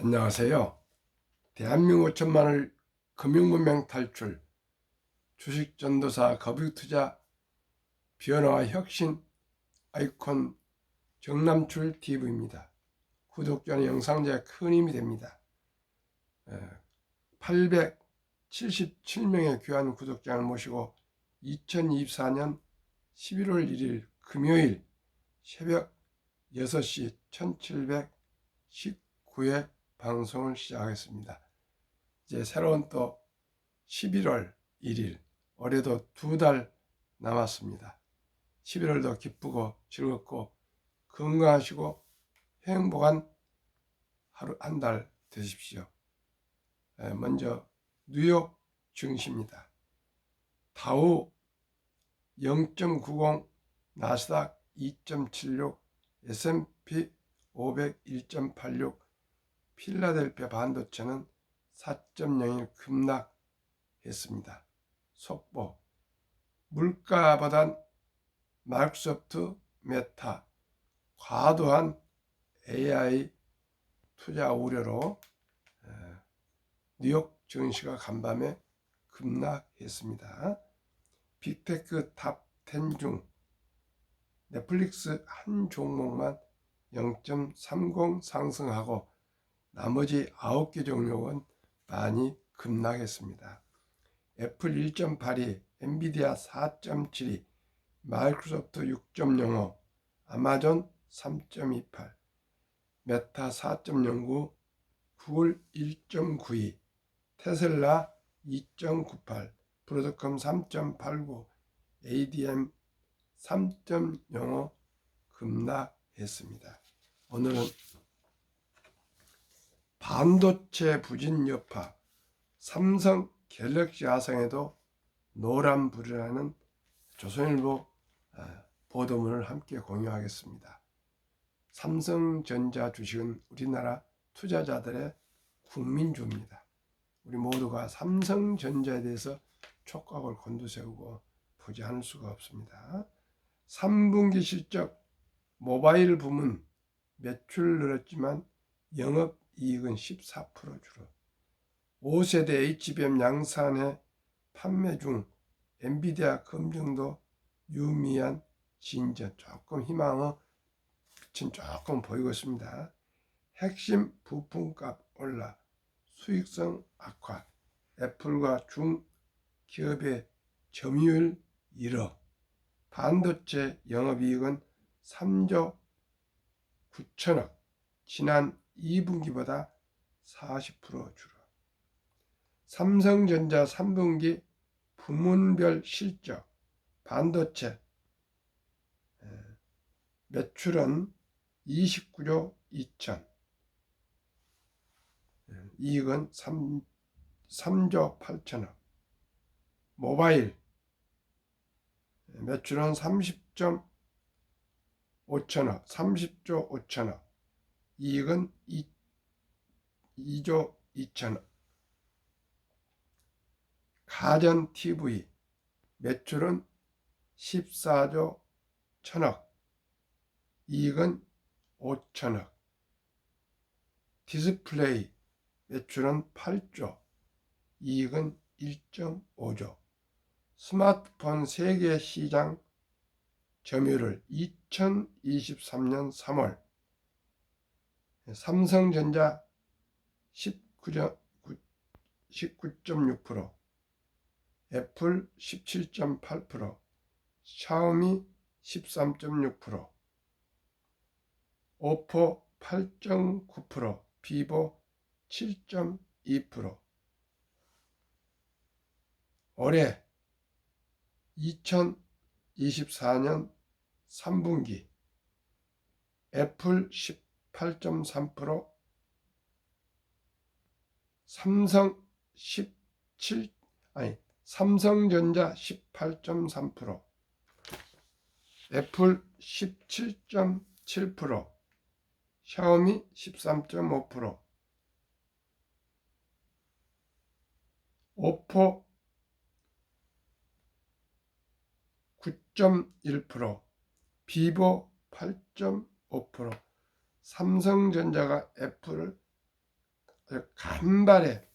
안녕하세요. 대한민국 5천만을 금융문명 탈출, 주식전도사 거북투자 변화와 혁신 아이콘 정남출 TV입니다. 구독자는 영상제에 큰 힘이 됩니다. 877명의 귀한 구독자를 모시고 2024년 11월 1일 금요일 새벽 6시 1719회 방송을 시작하겠습니다. 이제 새로운 또 11월 1일, 올해도 2달 남았습니다. 11월도 기쁘고 즐겁고 건강하시고 행복한 하루 한 달 되십시오. 먼저 뉴욕 증시입니다. 다우 0.90, 나스닥 2.76, S&P 500 1.86, 필라델피아 반도체는 4.01 급락했습니다. 속보: 물가보단 마이크로소프트, 메타, 과도한 AI 투자 우려로 뉴욕 증시가 간밤에 급락했습니다. 빅테크 탑 10 중 넷플릭스 한 종목만 0.30 상승하고 나머지 9개 종목은 많이 급락했습니다. 애플 1.82, 엔비디아 4.72, 마이크로소프트 6.05, 아마존 3.28, 메타 4.09, 구글 1.92, 테슬라 2.98, 브로드컴 3.89, ADM 3.05 급락했습니다. 오늘은 반도체 부진 여파, 삼성 갤럭시 화성에도 노란불이라는 조선일보 보도문을 함께 공유하겠습니다. 삼성전자 주식은 우리나라 투자자들의 국민주입니다. 우리 모두가 삼성전자에 대해서 촉각을 곤두세우고 보지 않을 수가 없습니다. 3분기 실적 모바일 부문 매출 늘었지만 영업이익은 14% 줄어. 5세대 HBM 양산의 판매 중 엔비디아 검증도 유미한 진전, 조금 희망의 빛은 조금 보이고 있습니다. 핵심 부품값 올라 수익성 악화, 애플과 중기업의 점유율 1억, 반도체 영업이익은 3조 9천억, 지난 2분기보다 40% 줄어. 삼성전자 3분기 부문별 실적, 반도체 매출은 29조 2천, 이익은 3조 8천억, 모바일 매출은 30조 5천억, 이익은 2조 2천억, 가전 TV 매출은 14조 1천억, 이익은 5천억, 디스플레이 매출은 8조, 이익은 1.5조, 스마트폰 세계 시장 점유율 2023년 3월 삼성전자 19.6%, 애플 17.8%, 샤오미 13.6%, 오포 8.9%, 비보 7.2%. 올해 2024년 3분기 애플 18.3%, 삼성전자 18.3%, 애플 17.7%, 샤오미 13.5%, 오포 9.1%, 비보 8.5%, 삼성전자가 애플을 간발에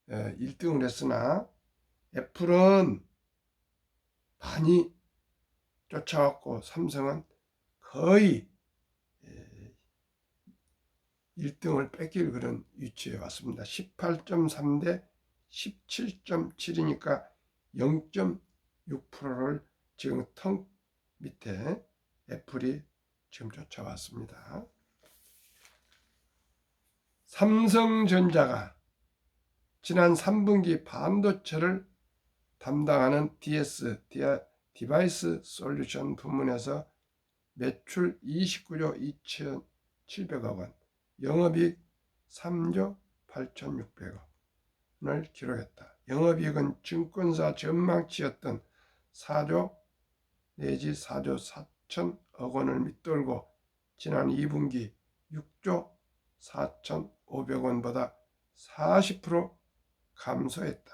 1등을 했으나 애플은 많이 쫓아왔고 삼성은 거의 1등을 뺏길 그런 위치에 왔습니다. 18.3 대 17.7이니까 0.6%를 지금 턱 밑에 애플이 지금 쫓아왔습니다. 삼성전자가 지난 3분기 반도체를 담당하는 디바이스 솔루션 부문에서 매출 29조 2,700억 원, 영업이익 3조 8,600억원을 기록했다. 영업이익은 증권사 전망치였던 4조 내지 4조 4천억 원을 밑돌고 지난 2분기 6조 4,500원보다 40% 감소했다.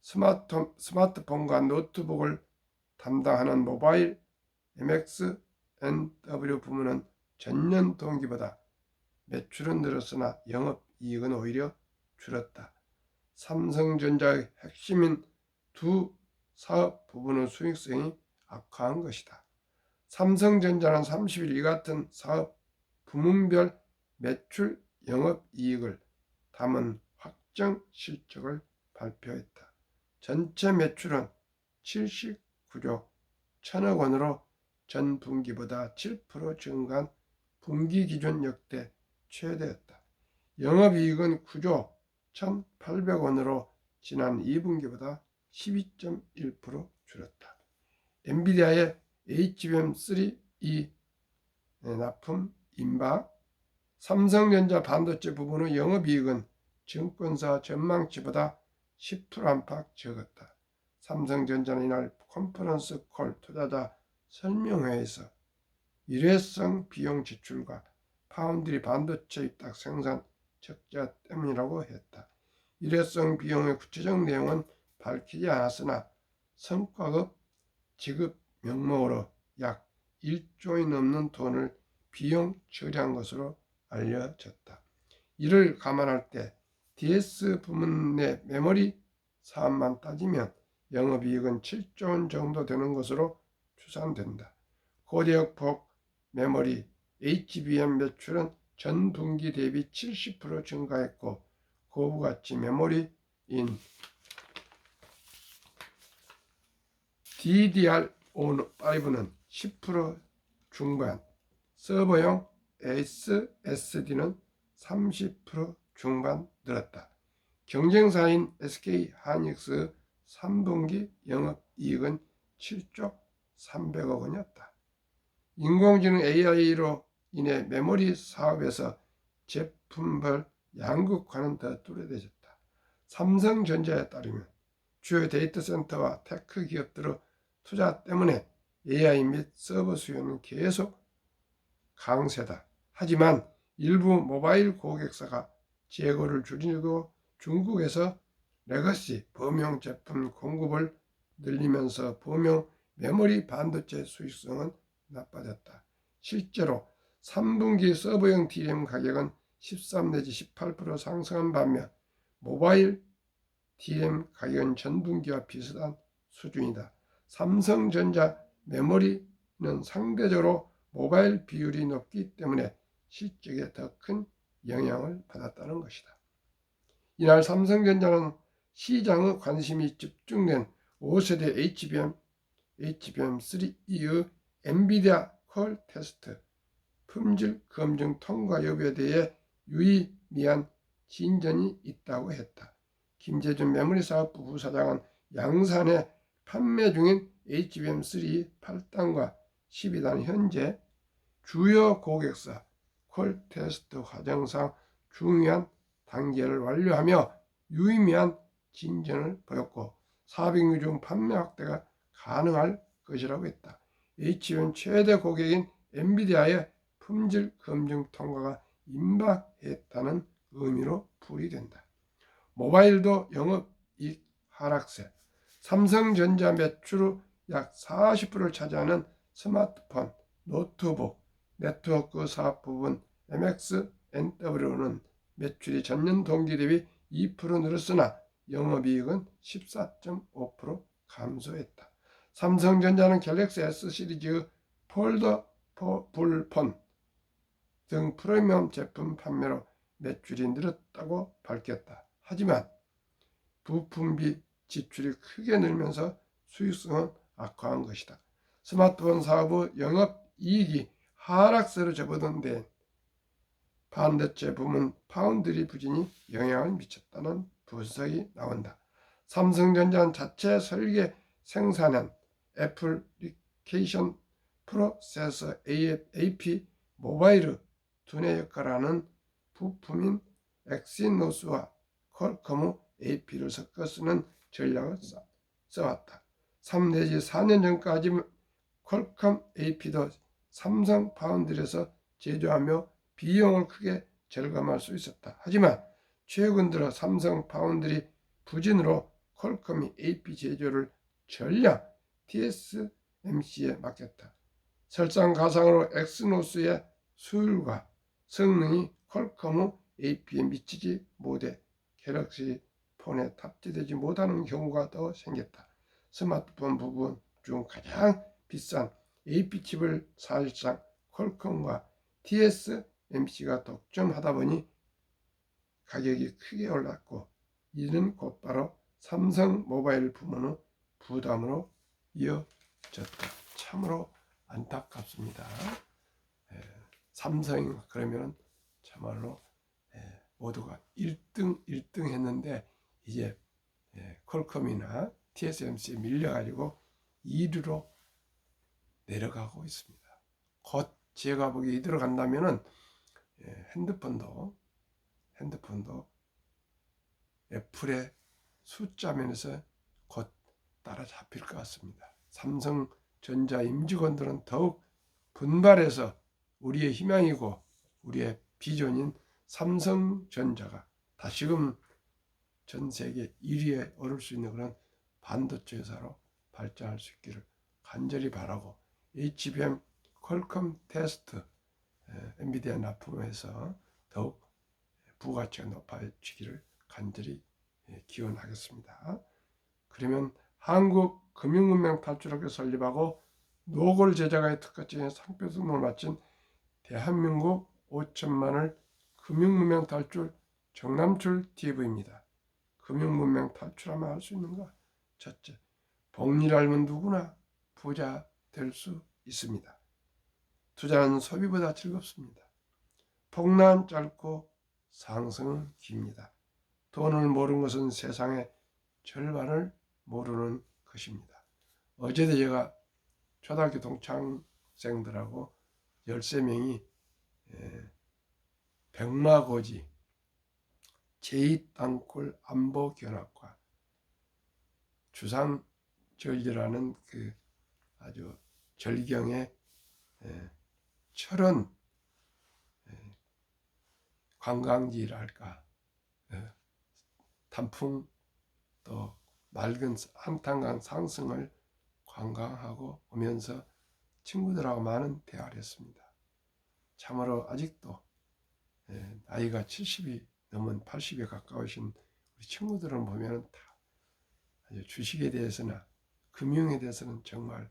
스마트폰과 노트북을 담당하는 모바일 MXNW 부문은 전년 동기보다 매출은 늘었으나 영업이익은 오히려 줄었다. 삼성전자의 핵심인 두 사업 부분의 수익성이 악화한 것이다. 삼성전자는 30일 이 같은 사업 부문별 매출 영업이익을 담은 확정 실적을 발표했다. 전체 매출은 79조 1천억 원으로 전 분기보다 7% 증가한 분기 기준 역대 최대였다. 영업이익은 9조 1,800원으로 지난 2분기보다 12.1% 줄었다. 엔비디아의 HBM3E 납품 임박, 삼성전자 반도체 부분의 영업이익은 증권사 전망치보다 10% 안팎 적었다. 삼성전자는 이날 컨퍼런스 콜 투자자 설명회에서 일회성 비용 지출과 파운드리 반도체 입닥 생산 적자 때문이라고 했다. 일회성 비용의 구체적 내용은 밝히지 않았으나 성과급 지급 명목으로 약 1조이 넘는 돈을 비용 처리한 것으로 알려졌다. 이를 감안할 때 DS 부문 내 메모리 사업만 따지면 영업이익은 7조 원 정도 되는 것으로 추산된다. 고대역폭 메모리 HBM 매출은 전 분기 대비 70% 증가했고 고부가치 메모리인 DDR5는 10% 중반, 서버용 SSD는 30% 중반 늘었다. 경쟁사인 SK하이닉스 3분기 영업이익은 7조 300억 원이었다. 인공지능 AI로 인해 메모리 사업에서 제품별 양극화는 더 뚜렷해졌다. 삼성전자에 따르면 주요 데이터 센터와 테크 기업들의 투자 때문에 AI 및 서버 수요는 계속 강세다. 하지만 일부 모바일 고객사가 재고를 줄이고 중국에서 레거시 범용 제품 공급을 늘리면서 범용 메모리 반도체 수익성은 나빠졌다. 실제로 3분기 서버용 DRAM 가격은 13 내지 18% 상승한 반면 모바일 DRAM 가격은 전분기와 비슷한 수준이다. 삼성전자 메모리는 상대적으로 모바일 비율이 높기 때문에 실적에 더 큰 영향을 받았다는 것이다. 이날 삼성전자는 시장의 관심이 집중된 5세대 HBM3E의 엔비디아 콜 테스트 품질 검증 통과 여부에 대해 유의미한 진전이 있다고 했다. 김재준 메모리사업부 부사장은 양산에 판매 중인 HBM3 8단과 12단 현재 주요 고객사 콜 테스트 과정상 중요한 단계를 완료하며 유의미한 진전을 보였고 400유 중 판매 확대가 가능할 것이라고 했다. HBM 최대 고객인 엔비디아의 품질 검증 통과가 임박했다는 의미로 풀이된다. 모바일도 영업이익 하락세. 삼성전자 매출의 약 40%를 차지하는 스마트폰, 노트북, 네트워크 사업 부분 MXNW는 매출이 전년 동기 대비 2% 늘었으나 영업이익은 14.5% 감소했다. 삼성전자는 갤럭시 S 시리즈 폴더블 폰 등 프리미엄 제품 판매로 매출이 늘었다고 밝혔다. 하지만 부품비 지출이 크게 늘면서 수익성은 악화한 것이다. 스마트폰 사업의 영업이익이 하락세로 접어든 데 반도체 부문 파운드리 부진이 영향을 미쳤다는 분석이 나온다. 삼성전자는 자체 설계 생산한 애플리케이션 프로세서 AP 모바일 두뇌 역할하는 부품인 엑시노스와 퀄컴의 AP를 섞어 쓰는 전략을 써왔다. 3 내지 4년 전까지 퀄컴 AP도 삼성 파운드리에서 제조하며 비용을 크게 절감할 수 있었다. 하지만 최근 들어 삼성 파운드리 부진으로 퀄컴이 AP 제조를 전량 TSMC에 맡겼다. 설상가상으로 엑스노스의 수율과 성능이 퀄컴의 AP에 미치지 못해 갤럭시 폰에 탑재되지 못하는 경우가 더 생겼다. 스마트폰 부분 중 가장 비싼 AP칩을 사실상 퀄컴과 TSMC가 독점하다 보니 가격이 크게 올랐고 이는 곧바로 삼성 모바일 부문의 부담으로 이어졌다. 참으로 안타깝습니다. 삼성이 그러면 참말로 모두가 1등 했는데 이제 퀄컴이나 TSMC에 밀려가지고 2위로 내려가고 있습니다. 곧 제가 보기에 이대로 간다면은 핸드폰도 애플의 숫자 면에서 곧 따라잡힐 것 같습니다. 삼성전자 임직원들은 더욱 분발해서 우리의 희망이고 우리의 비전인 삼성전자가 다시금 전 세계 1위에 오를 수 있는 그런 반도체 회사로 발전할 수 있기를 간절히 바라고 HBM 퀄컴 테스트 엔비디아 납품해서 더욱 부가치가 높아지기를 간절히 기원하겠습니다. 그러면 한국 금융문명 탈출학교 설립하고 노골 제자가의 특허증에 상표 등록을 마친 대한민국 5천만을 금융문명 탈출 정남출 TV입니다. 금융문명 탈출하면 할 수 있는가? 첫째, 복리를 알면 누구나 부자 될 수 있습니다. 투자는 소비보다 즐겁습니다. 폭락은 짧고 상승은 깁니다. 돈을 모르는 것은 세상의 절반을 모르는 것입니다. 어제도 제가 초등학교 동창생들하고 13명이 백마고지 제2땅굴 안보견학과 주상절기라는 그 아주 절경의 철원 관광지랄까 단풍 또 맑은 한탄강 상승을 관광하고 오면서 친구들하고 많은 대화를 했습니다. 참으로 아직도 나이가 70이 넘은 80에 가까우신 우리 친구들을 보면 다 주식에 대해서나 금융에 대해서는 정말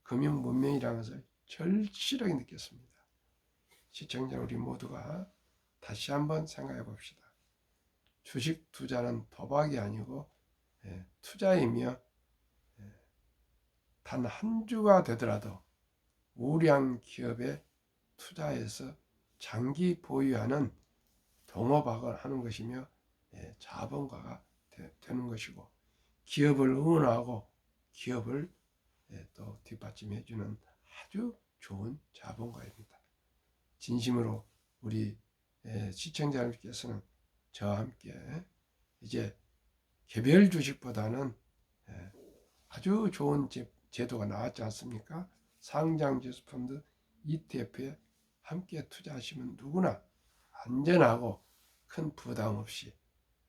금융 문명이라는 것을 절실하게 느꼈습니다. 시청자 우리 모두가 다시 한번 생각해 봅시다. 주식 투자는 도박이 아니고 투자이며 단 한 주가 되더라도 우량 기업에 투자해서 장기 보유하는 동업학을 하는 것이며 자본가가 되는 것이고 기업을 응원하고 기업을 또 뒷받침해주는 아주 좋은 자본가입니다. 진심으로 우리 시청자님께서는 저와 함께 이제 개별 주식보다는 아주 좋은 제도가 나왔지 않습니까? 상장지수펀드 ETF에 함께 투자하시면 누구나 안전하고 큰 부담 없이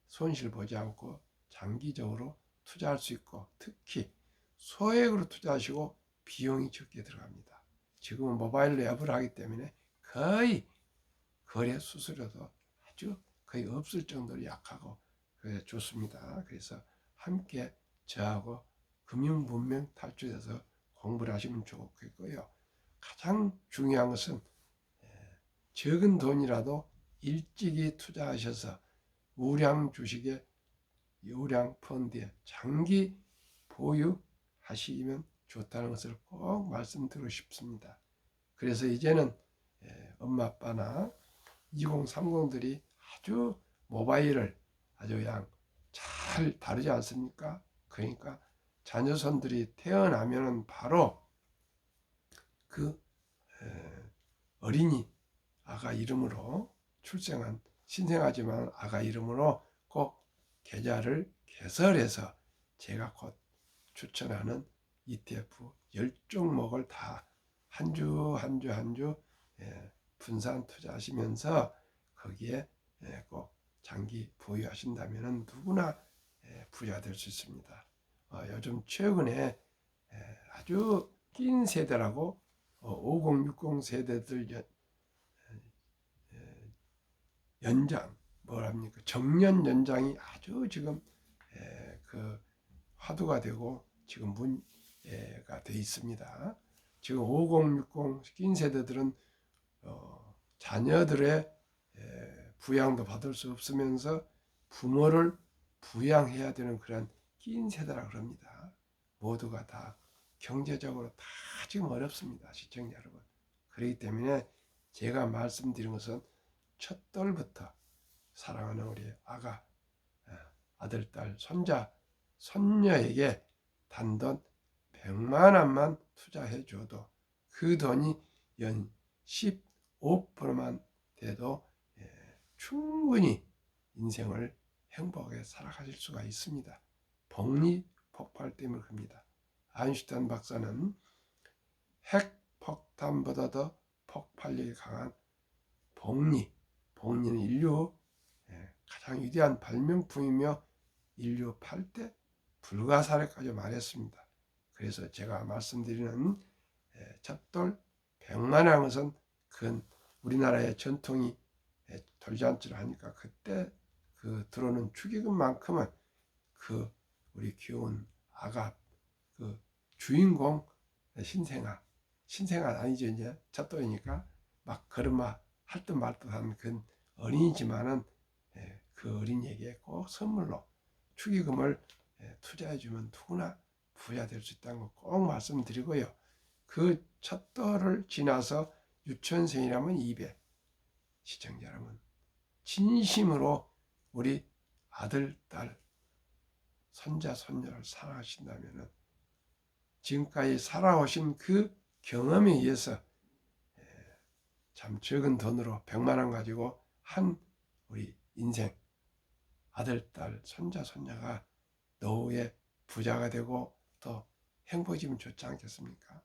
손실 보지 않고 장기적으로 투자할 수 있고 특히 소액으로 투자하시고 비용이 적게 들어갑니다. 지금은 모바일로 앱을 하기 때문에 거의 거래 수수료도 아주 거의 없을 정도로 약하고 그래 좋습니다. 그래서 함께 저하고 금융문명 탈출해서 공부를 하시면 좋겠고요. 가장 중요한 것은 적은 돈이라도 일찍이 투자하셔서 우량 주식에 유량 펀드에 장기 보유하시면 좋다는 것을 꼭 말씀드리고 싶습니다. 그래서 이제는 엄마 아빠나 2030들이 아주 모바일을 아주 그냥 잘 다루지 않습니까? 그러니까 자녀손들이 태어나면은 바로 그 어린이 아가 이름으로 출생한 신생하지만 아가 이름으로 꼭 계좌를 개설해서 제가 곧 추천하는 ETF 10종목을 다 한 주 한 주 분산 투자하시면서 거기에 꼭 장기 보유하신다면 누구나 부자 될 수 있습니다. 요즘 최근에 아주 낀 세대라고 5060 세대들 연장 뭐랍니까 정년 연장이 아주 지금 그 화두가 되고 지금 문제가 돼 있습니다. 지금 5060 낀 세대들은 자녀들의 부양도 받을 수 없으면서 부모를 부양해야 되는 그런 낀 세대라 그럽니다. 모두가 다 경제적으로 다 지금 어렵습니다. 시청자 여러분. 그렇기 때문에 제가 말씀드린 것은 첫돌부터 사랑하는 우리 아가, 아들, 딸, 손자, 손녀에게 단돈 100만 원만 투자해 줘도 그 돈이 연 15%만 돼도 충분히 인생을 행복하게 살아가실 수가 있습니다. 복리 폭발 때문에 그럽니다. 아인슈타인 박사는 핵폭탄보다 더 폭발력이 강한 복리는 인류 가장 위대한 발명품이며 인류 8대 불가사리까지 말했습니다. 그래서 제가 말씀드리는 잣돌 100만 원 것은 그건 우리나라의 전통이 돌잔치를 하니까 그때 그 들어오는 축의금만큼은 그 우리 귀여운 아가 그 주인공 신생아 아니죠. 이제 잣돌이니까 막 걸음마 할 듯 말 듯한 그 어린이지만은 그 어린이에게 꼭 선물로 축의금을 투자해주면 누구나 부자 될 수 있다는 거 꼭 말씀드리고요. 그 찻돌을 지나서 유치원생이라면 200. 시청자 여러분, 진심으로 우리 아들, 딸, 손자, 손녀를 사랑하신다면 지금까지 살아오신 그 경험에 의해서 참 적은 돈으로 100만 원 가지고 한 우리 인생 아들, 딸, 손자, 손녀가 노후에 부자가 되고 또 행복해지면 좋지 않겠습니까?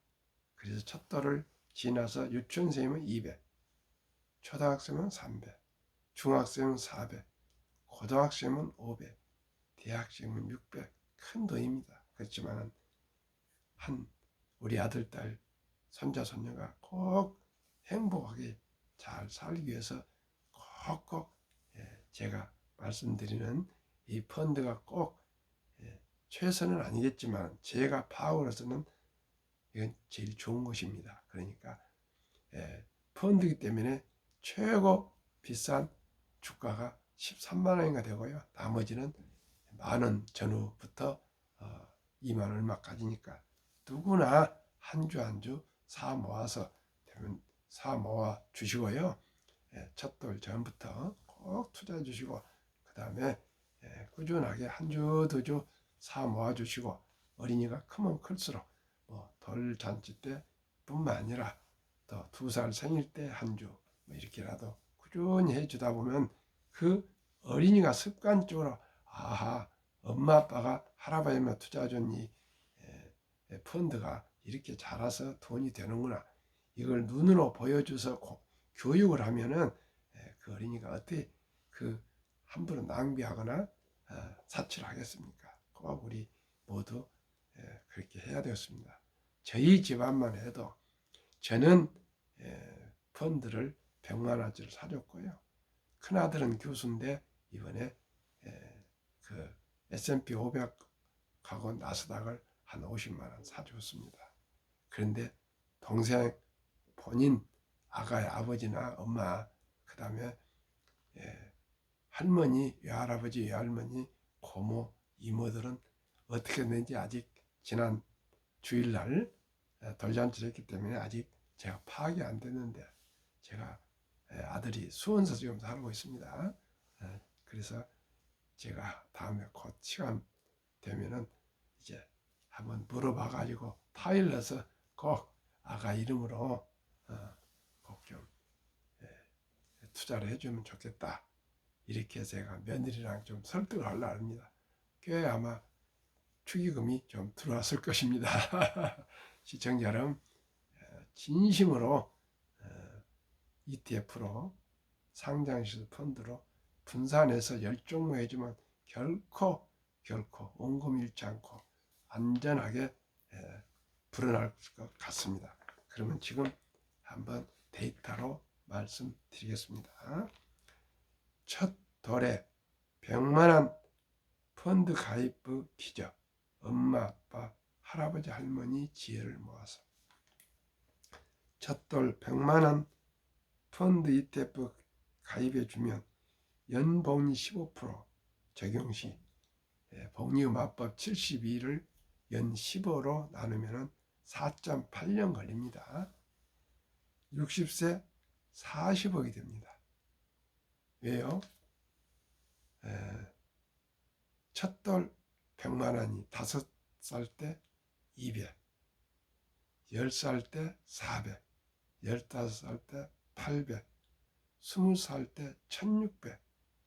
그래서 찻돌을 지나서 유치원생이면 200, 초등학생은 300, 중학생은 400, 고등학생은 500, 대학생은 600. 큰 돈입니다. 그렇지만 한 우리 아들, 딸, 손자, 손녀가 꼭 행복하게 잘 살기 위해서 꼭꼭 제가 말씀드리는 이 펀드가 꼭 최선은 아니겠지만 제가 파악으로서는 이건 제일 좋은 것입니다. 그러니까 펀드이기 때문에 최고 비싼 주가가 13만 원인가 되고요. 나머지는 만원 전후부터 2만 얼마까지니까 누구나 한 주 한 주 사 모아서 되면 사 모아 주시고요. 첫돌 전부터 꼭 투자해 주시고 그 다음에 꾸준하게 한 주 두 주 사 모아 주시고 어린이가 크면 클수록 돌 잔치 때뿐만 아니라 또 2살 생일 때 한 주 이렇게라도 꾸준히 해주다 보면 그 어린이가 습관적으로 아하 엄마 아빠가 할아버지만 투자해준 이 펀드가 이렇게 자라서 돈이 되는구나 이걸 눈으로 보여줘서 교육을 하면은 그 어린이가 어떻게 그 함부로 낭비하거나 사치하겠습니까? 꼭 우리 모두 그렇게 해야 되겠습니다. 저희 집안만 해도 저는 펀드를 100만원짜리를 사줬고요. 큰아들은 교수인데 이번에 그 S&P 500하고 나스닥을 한 50만원 사줬습니다. 그런데 동생 본인 아가의 아버지나 엄마, 그 다음에 할머니, 외할아버지, 외할머니, 고모, 이모들은 어떻게 됐는지 아직 지난 주일날 돌잔치를 했기 때문에 아직 제가 파악이 안 됐는데, 제가 아들이 수원서 지금 살고 있습니다. 그래서 제가 다음에 곧 시간 되면은 이제 한번 물어봐 가지고 파일 넣어서 꼭 아가 이름으로 꼭 좀 투자를 해주면 좋겠다, 이렇게 제가 며느리랑 좀 설득을 하려고 합니다. 꽤 아마 축의금이 좀 들어왔을 것입니다. 시청자 여러분, 진심으로 ETF로 상장시설 펀드로 분산해서 10종목 해주면 결코 원금 잃지 않고 안전하게 불어날 것 같습니다. 그러면 지금 한번 데이터로 말씀드리겠습니다. 첫 돌에 100만원 펀드 가입부 기적. 엄마, 아빠, 할아버지, 할머니 지혜를 모아서 첫 돌 100만원 펀드 ETF 가입해주면 연복리 15% 적용 시 복리 맞법 72를 연 15로 나누면 4.8년 걸립니다. 60세 40억이 됩니다. 왜요? 첫돌 100만원이 5살 때 200, 10살 때 400, 15살 때 800, 20살 때 1600,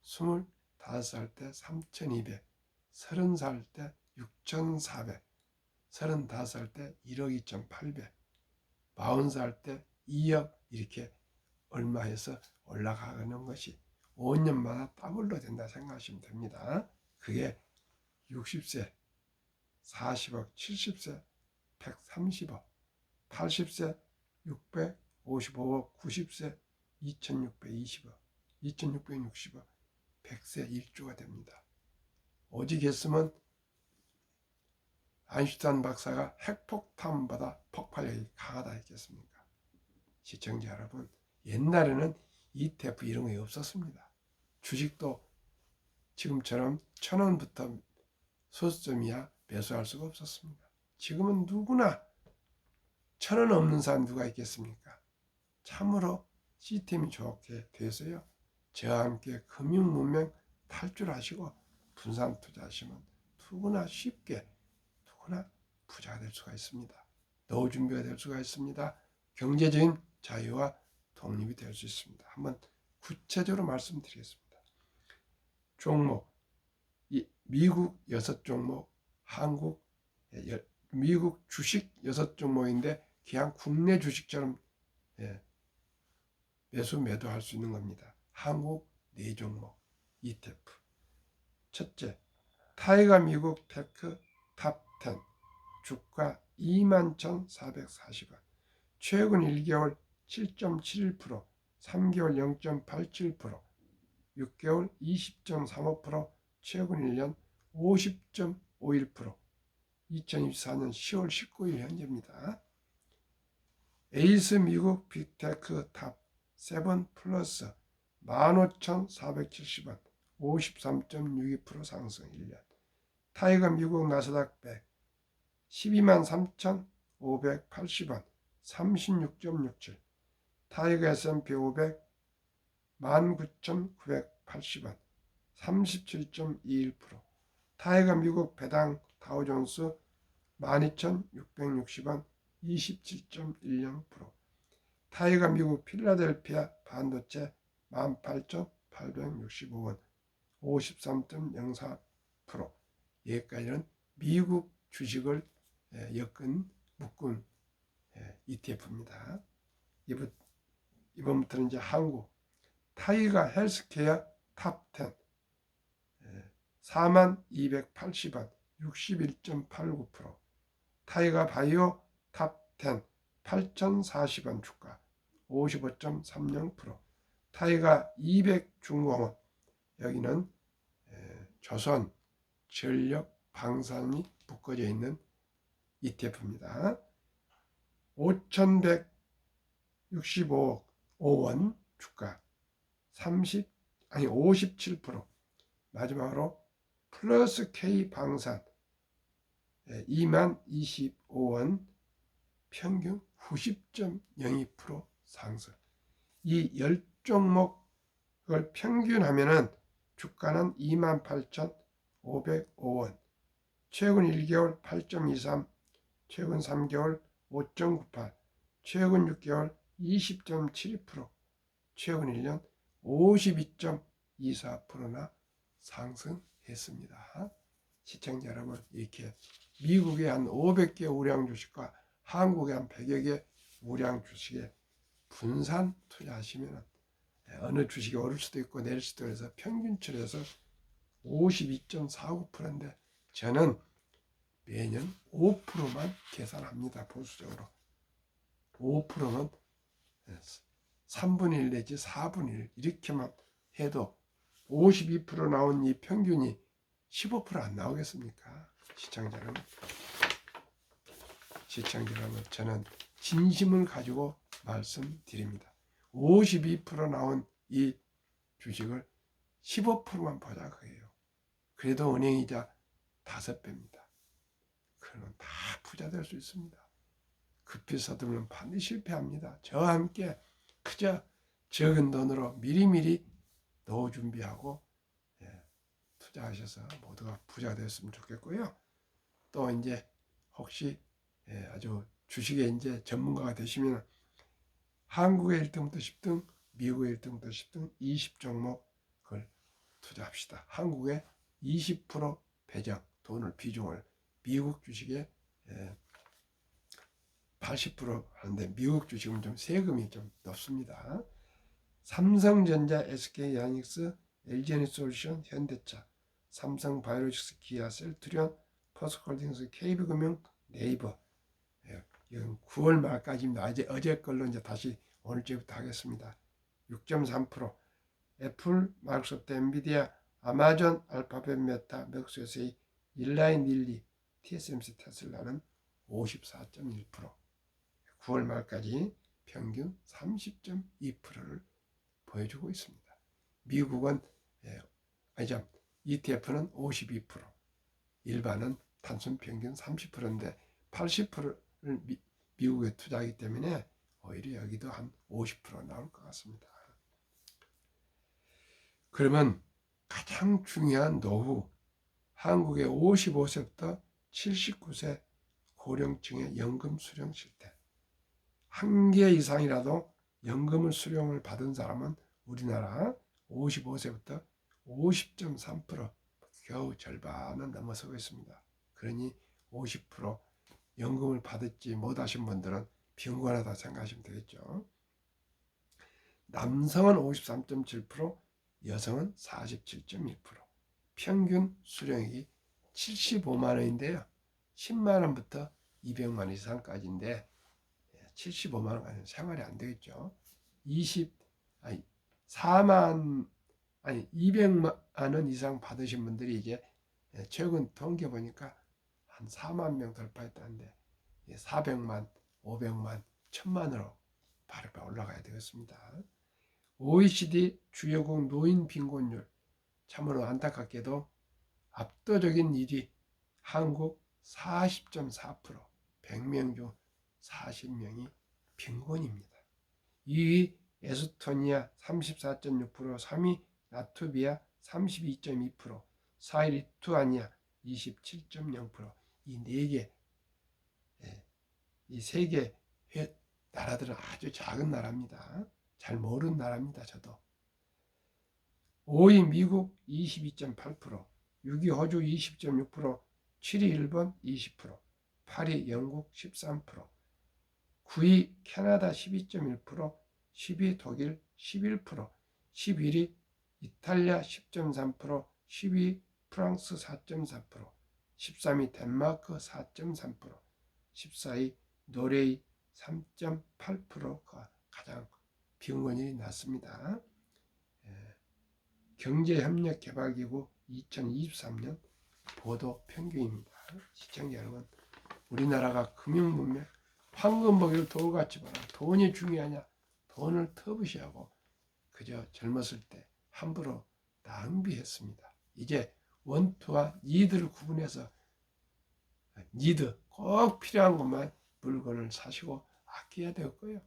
25살 때 3200, 30살 때 6400, 35살 때 1억 2800, 40살 때 2억, 이렇게 얼마 해서 올라가는 것이 5년마다 더블로 된다 생각하시면 됩니다. 그게 60세 40억, 70세 130억, 80세 655억, 90세 2620억, 2660억, 100세 1조가 됩니다. 오직 했으면 아인슈타인 박사가 핵폭탄보다 폭발력이 강하다 했겠습니까? 시청자 여러분, 옛날에는 ETF 이런 게 없었습니다. 주식도 지금처럼 1,000원부터 소수점이야 매수할 수가 없었습니다. 지금은 누구나 1,000원 없는 사람 누가 있겠습니까? 참으로 시스템이 좋게 돼서요, 저와 함께 금융문명 탈출하시고 분산 투자하시면 누구나 쉽게, 누구나 부자가 될 수가 있습니다. 노후 준비가 될 수가 있습니다. 경제적인 자유와 독립이 될 수 있습니다. 한번 구체적으로 말씀드리겠습니다. 종목, 미국 6종목, 미국 주식 6종목인데 그냥 국내 주식처럼 매수 매도할 수 있는 겁니다. 한국 4종목 ETF. 첫째, 타이거 미국 테크 탑10 주가 21,440원, 최근 1개월 7.71%, 3개월 0.87%, 6개월 20.35%, 최근 1년 50.51%, 2024년 10월 19일 현재입니다. 에이스 미국 빅테크 탑7 플러스 15,470원, 53.62% 상승 1년. 타이거 미국 나스닥 100 123,580원, 36.67%. 타이거 S&P 500 19,980원, 37.21%. 타이거 미국 배당 다우존스 12,660원, 27.10%. 타이거 미국 필라델피아 반도체 18,865원, 53.04%. 여기까지는 미국 주식을 묶은 ETF입니다. 이번부터는 이제 한국 타이거 헬스케어 탑10 41,280원, 61.89%. 타이거 바이오 탑10 8,040원 주가 55.30%, 타이가 200중공업, 여기는 조선 전력 방산이 묶어져 있는 ETF입니다. 5,165억 원 주가 57%. 마지막으로 플러스 K 방산 2025원 평균 90.02% 상승. 이 10종목을 평균하면은 주가는 28,505원, 최근 1개월 8.23, 최근 3개월 5.98, 최근 6개월 20.72%, 최근 1년 52.24%나 상승했습니다. 시청자 여러분, 이렇게 미국의 한 500개 우량 주식과 한국의 한 100여 개 우량 주식에 분산 투자하시면 어느 주식이 오를 수도 있고 내릴 수도 해서 평균치로 해서 52.49%인데 저는 매년 5%만 계산합니다. 보수적으로 5%는 3분의 1 내지 4분의 1 이렇게만 해도 52% 나온 이 평균이 15% 안 나오겠습니까? 시청자 여러분, 저는 진심을 가지고 말씀드립니다. 52% 나온 이 주식을 15%만 보자 그예요. 그래도 은행이자 5배입니다. 그러면 다 부자 될 수 있습니다. 급히 서두르면 반드시 실패합니다. 저와 함께 그저 적은 돈으로 미리미리 노후 준비하고 투자하셔서 모두가 부자 되었으면 좋겠고요. 또 이제 혹시 아주 주식에 이제 전문가가 되시면 한국의 1등부터 10등, 미국의 1등부터 10등 20종목을 투자합시다. 한국의 20% 배정, 비중을 미국 주식에 80% 하는데 미국 주식은 좀 세금이 좀 높습니다. 삼성전자, SK하이닉스, LG에너지솔루션, 현대차, 삼성바이오로직스, 기아, 셀트리온, 포스코홀딩스, KB금융, 네이버. 이건 9월 말까지입니다. 어제 걸로 이제 다시 오늘째부터 하겠습니다. 6.3%. 애플, 마이크로소프트, 엔비디아, 아마존, 알파벳, 메타, 맥스웨스의 일라인, 릴리, TSMC, 테슬라는 54.1%. 9월 말까지 평균 30.2%를 보여주고 있습니다. 미국은 ETF는 52%, 일반은 단순 평균 30%인데 80%를 미국에 투자하기 때문에 오히려 여기도 한 50% 나올 것 같습니다. 그러면 가장 중요한 노후, 한국의 55세부터 79세 고령층의 연금 수령 실태. 한 개 이상이라도 연금을 수령을 받은 사람은 우리나라 55세부터 50.3%, 겨우 절반은 넘어서고 있습니다. 그러니 50% 연금을 받았지 못하신 분들은 빈곤하다 생각하시면 되겠죠. 남성은 53.7%, 여성은 47.1%. 평균 수령액이 75만 원인데요. 10만 원부터 200만 원 이상까지인데 75만 원 가지고 생활이 안 되겠죠. 200만 원 이상 받으신 분들이 이제 최근 통계 보니까 한 4만 명 돌파했다는데 400만, 500만, 1000만으로 바로 올라가야 되겠습니다. OECD 주요국 노인 빈곤율, 참으로 안타깝게도 압도적인 1위 한국 40.4%, 100명 중 40명이 빈곤입니다. 2위 에스토니아 34.6%, 3위 라트비아 32.2%, 4위 리투아니아 27.0%. 이 4개, 이 3개 나라들은 아주 작은 나라입니다. 잘 모르는 나라입니다. 저도. 5위 미국 22.8%, 6위 호주 20.6%, 7위 일본 20%, 8위 영국 13%, 9위 캐나다 12.1%, 10위 독일 11%, 11위 이탈리아 10.3%, 10위 프랑스 4.4%, 13위 덴마크 4.3%, 14위 노르웨이 3.8%가 가장 빈곤율이 낮습니다. 경제협력개발기구 2023년 보도 평균입니다. 시청자 여러분, 우리나라가 금융문명, 황금보기를 돌같이 봐라. 돈이 중요하냐? 돈을 터부시하고 그저 젊었을 때 함부로 낭비했습니다. 이제 원투와 니드를 구분해서 니드, 꼭 필요한 것만 물건을 사시고 아껴야 되고요.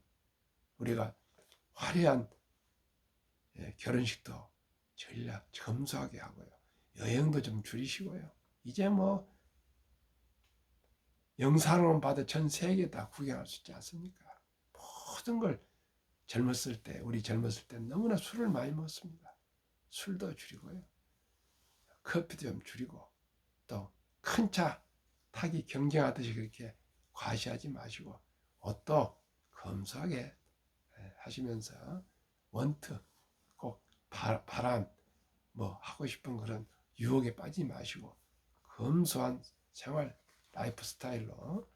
우리가 화려한 결혼식도 전략 검소하게 하고요. 여행도 좀 줄이시고요. 이제 뭐 영상으로 봐도 전 세계 다 구경할 수 있지 않습니까? 모든 걸 젊었을 때, 우리 젊었을 때 너무나 술을 많이 먹었습니다. 술도 줄이고요. 커피도 좀 줄이고, 또 큰 차 타기 경쟁하듯이 그렇게 과시하지 마시고, 옷도 검소하게 하시면서 원트, 꼭 바람, 뭐 하고 싶은 그런 유혹에 빠지지 마시고, 검소한 생활, 라이프 스타일로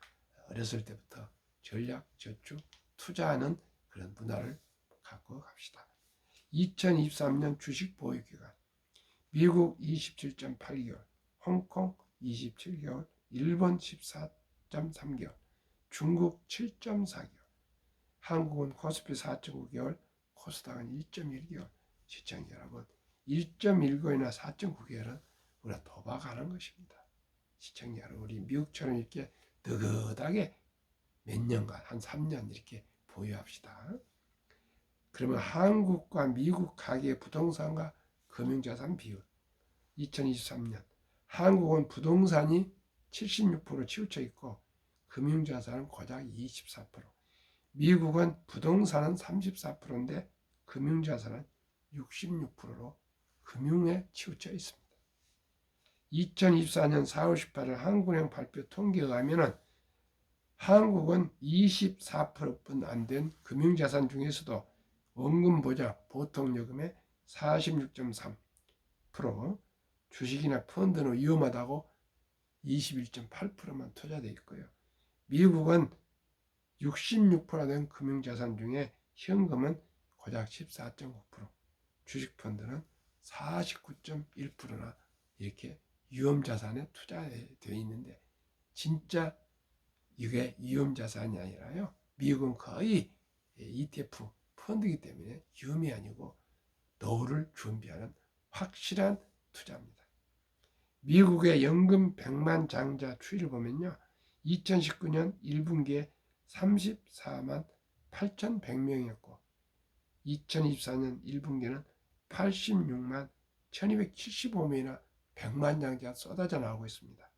어렸을 때부터 전략, 저축, 투자하는 그런 문화를 갖고 갑시다. 2023년 주식 보유기간, 미국 27.8개월, 홍콩 27개월, 일본 14.3개월, 중국 7.4개월, 한국은 코스피 4.9개월, 코스닥은 1.1개월. 시청자 여러분, 1.19이나 4.9개월은 우리가 도박하는 것입니다. 시청자 여러분, 우리 미국처럼 이렇게 느긋하게 몇 년간, 한 3년 이렇게 보유합시다. 그러면 한국과 미국 가계 부동산과 금융자산 비율, 2023년 한국은 부동산이 76% 치우쳐 있고 금융자산은 고작 24%, 미국은 부동산은 34%인데 금융자산은 66%로 금융에 치우쳐 있습니다. 2024년 4월 18일 한국은행 발표 통계에 의하면 한국은 24%뿐 안 된 금융자산 중에서도 원금보자 보통요금의 46.3%, 주식이나 펀드는 위험하다고 21.8%만 투자되어 있고요. 미국은 66% 된 금융자산 중에 현금은 고작 14.9%, 주식펀드는 49.1%나 이렇게 위험자산에 투자되어 있는데, 진짜 이게 위험자산이 아니라요, 미국은 거의 ETF 펀드이기 때문에 위험이 아니고 노후를 준비하는 확실한 투자입니다. 미국의 연금 100만 장자 추이를 보면요, 2019년 1분기에 34만 8,100명이었고 2024년 1분기는 86만 1275명이나 100만 장자가 쏟아져 나오고 있습니다.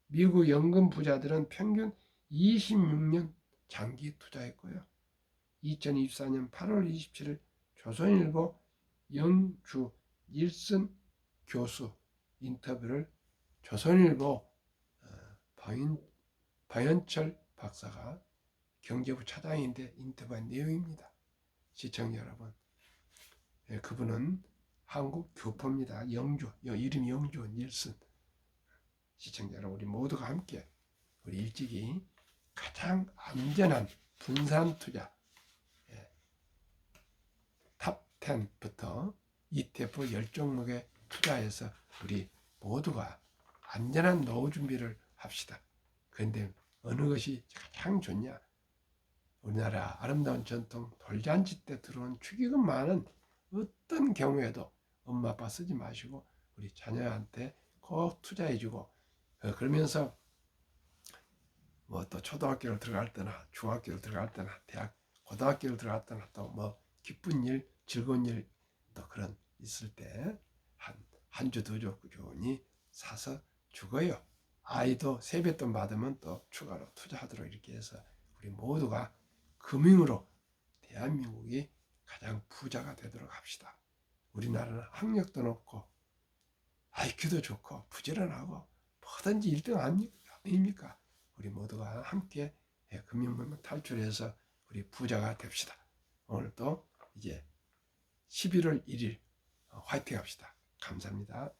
미국 연금 부자들은 평균 26년 장기 투자했고요. 2024년 8월 27일 조선일보 영주 일슨 교수 인터뷰를 조선일보 방현철 박사가 경제부 차장인데 인터뷰한 내용입니다. 시청자 여러분, 그분은 한국 교포입니다. 영주, 이름이 영주 닐슨. 시청자 여러분, 우리 모두가 함께 우리 일찍이 가장 안전한 분산 투자 탑 10부터 ETF 10종목에 투자해서 우리 모두가 안전한 노후 준비를 합시다. 그런데 어느 것이 가장 좋냐? 우리나라 아름다운 전통 돌잔치 때 들어온 축의금 많은 어떤 경우에도 엄마 아빠 쓰지 마시고 우리 자녀한테 꼭 투자해주고, 그러면서 뭐 또 초등학교를 들어갈 때나 중학교를 들어갈 때나 대학 고등학교를 들어갈 때나 또 뭐 기쁜 일 즐거운 일 또 그런 있을 때 한 주 더 좋으니 사서 주고요. 아이도 세뱃돈 받으면 또 추가로 투자하도록 이렇게 해서 우리 모두가 금융으로 대한민국이 가장 부자가 되도록 합시다. 우리나라는 학력도 높고 IQ도 좋고 부지런하고 뭐든지 1등 아닙니까? 우리 모두가 함께 금융문명 탈출해서 우리 부자가 됩시다. 오늘도 이제 11월 1일 화이팅 합시다. 감사합니다.